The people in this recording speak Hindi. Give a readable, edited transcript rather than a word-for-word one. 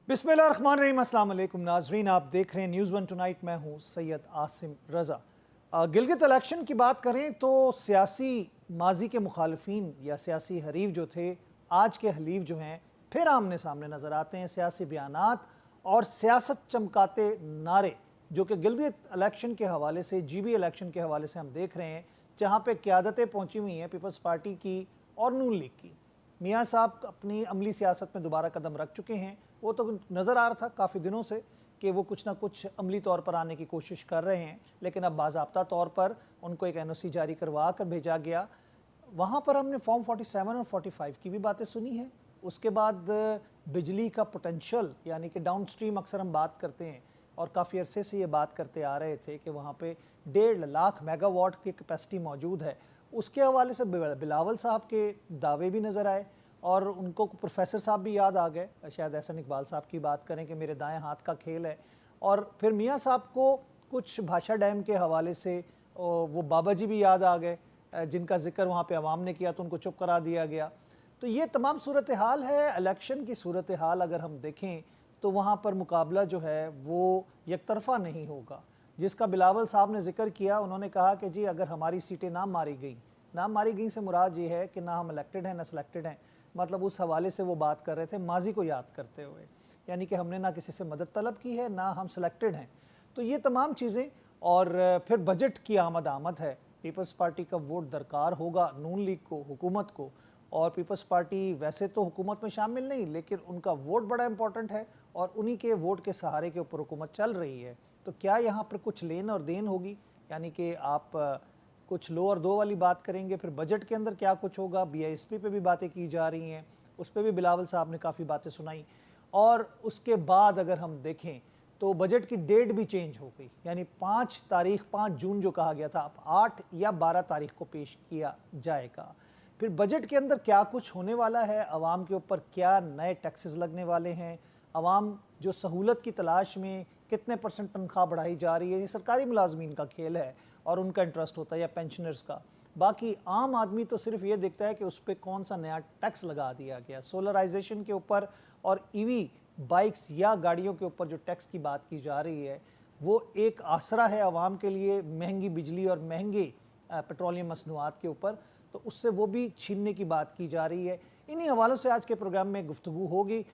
बिस्मिल्लाहिर्रहमानिर्रहीम, अस्सलाम वालेकुम नाजरीन, आप देख रहे हैं न्यूज़ वन टुनाइट। मैं हूं सैयद आसिम रज़ा। गिलगित इलेक्शन की बात करें तो सियासी माजी के मुखालफिन या सियासी हरीफ जो थे, आज के हलीफ जो हैं फिर आमने सामने नज़र आते हैं। सियासी बयानात और सियासत चमकाते नारे जो कि गिलगित इलेक्शन के हवाले से, GB इलेक्शन के हवाले से हम देख रहे हैं, जहाँ पे क़यादतें पहुँची हुई हैं पीपल्स पार्टी की और नून लीग की। मियाँ साहब अपनी अमली सियासत में दोबारा कदम रख चुके हैं। वो तो नज़र आ रहा था काफ़ी दिनों से कि वो कुछ ना कुछ अमली तौर पर आने की कोशिश कर रहे हैं, लेकिन अब बाज़ाब्ता तौर पर उनको एक NOC जारी करवा कर भेजा गया। वहाँ पर हमने फॉर्म 47 और 45 की भी बातें सुनी हैं। उसके बाद बिजली का पोटेंशियल, यानी कि डाउन स्ट्रीम अक्सर हम बात करते हैं और काफ़ी अरसे से ये बात करते आ रहे थे कि वहाँ पे 1.5 लाख मेगावाट की कैपेसिटी मौजूद है। उसके हवाले से बिलावल साहब के दावे भी नज़र आए और उनको प्रोफेसर साहब भी याद आ गए। शायद एहसन इकबाल साहब की बात करें कि मेरे दाएं हाथ का खेल है। और फिर मियाँ साहब को कुछ भाषा डैम के हवाले से वो बाबा जी भी याद आ गए, जिनका जिक्र वहाँ पे अवाम ने किया तो उनको चुप करा दिया गया। तो ये तमाम सूरत हाल है। इलेक्शन की सूरत हाल अगर हम देखें तो वहाँ पर मुकाबला जो है वो एक तरफा नहीं होगा, जिसका बिलावल साहब ने जिक्र किया। उन्होंने कहा कि जी अगर हमारी सीटें ना मारी गई से मुराद ये है कि ना हम इलेक्टेड हैं ना सिलेक्टेड हैं। मतलब उस हवाले से वो बात कर रहे थे माजी को याद करते हुए, यानी कि हमने ना किसी से मदद तलब की है ना हम सिलेक्टेड हैं। तो ये तमाम चीज़ें, और फिर बजट की आमद है। पीपल्स पार्टी का वोट दरकार होगा नून लीग को, हुकूमत को। और पीपल्स पार्टी वैसे तो हुकूमत में शामिल नहीं, लेकिन उनका वोट बड़ा इंपॉर्टेंट है और उन्हीं के वोट के सहारे के ऊपर हुकूमत चल रही है। तो क्या यहाँ पर कुछ लेन और देन होगी, यानी कि आप कुछ लो और दो वाली बात करेंगे। फिर बजट के अंदर क्या कुछ होगा, BISP पे भी बातें की जा रही हैं, उस पर भी बिलावल साहब ने काफ़ी बातें सुनाई। और उसके बाद अगर हम देखें तो बजट की डेट भी चेंज हो गई, यानी 5 जून जो कहा गया था, अब 8 या 12 तारीख को पेश किया जाएगा। फिर बजट के अंदर क्या कुछ होने वाला है, आवाम के ऊपर क्या नए टैक्सेस लगने वाले हैं, आवाम जो सहूलत की तलाश में कितने % तनख्वाह बढ़ाई जा रही है, ये सरकारी मुलाजमीन का खेल है और उनका इंटरेस्ट होता है या पेंशनर्स का। बाकी आम आदमी तो सिर्फ ये देखता है कि उस पर कौन सा नया टैक्स लगा दिया गया। सोलराइजेशन के ऊपर और EV बाइक्स या गाड़ियों के ऊपर जो टैक्स की बात की जा रही है वो एक आसरा है आवाम के लिए, महंगी बिजली और महंगे पेट्रोलियम मसनूआत के ऊपर, तो उससे वो भी छीनने की बात की जा रही है। इन्हीं हवालों से आज के प्रोग्राम में गुफ्तगू होगी।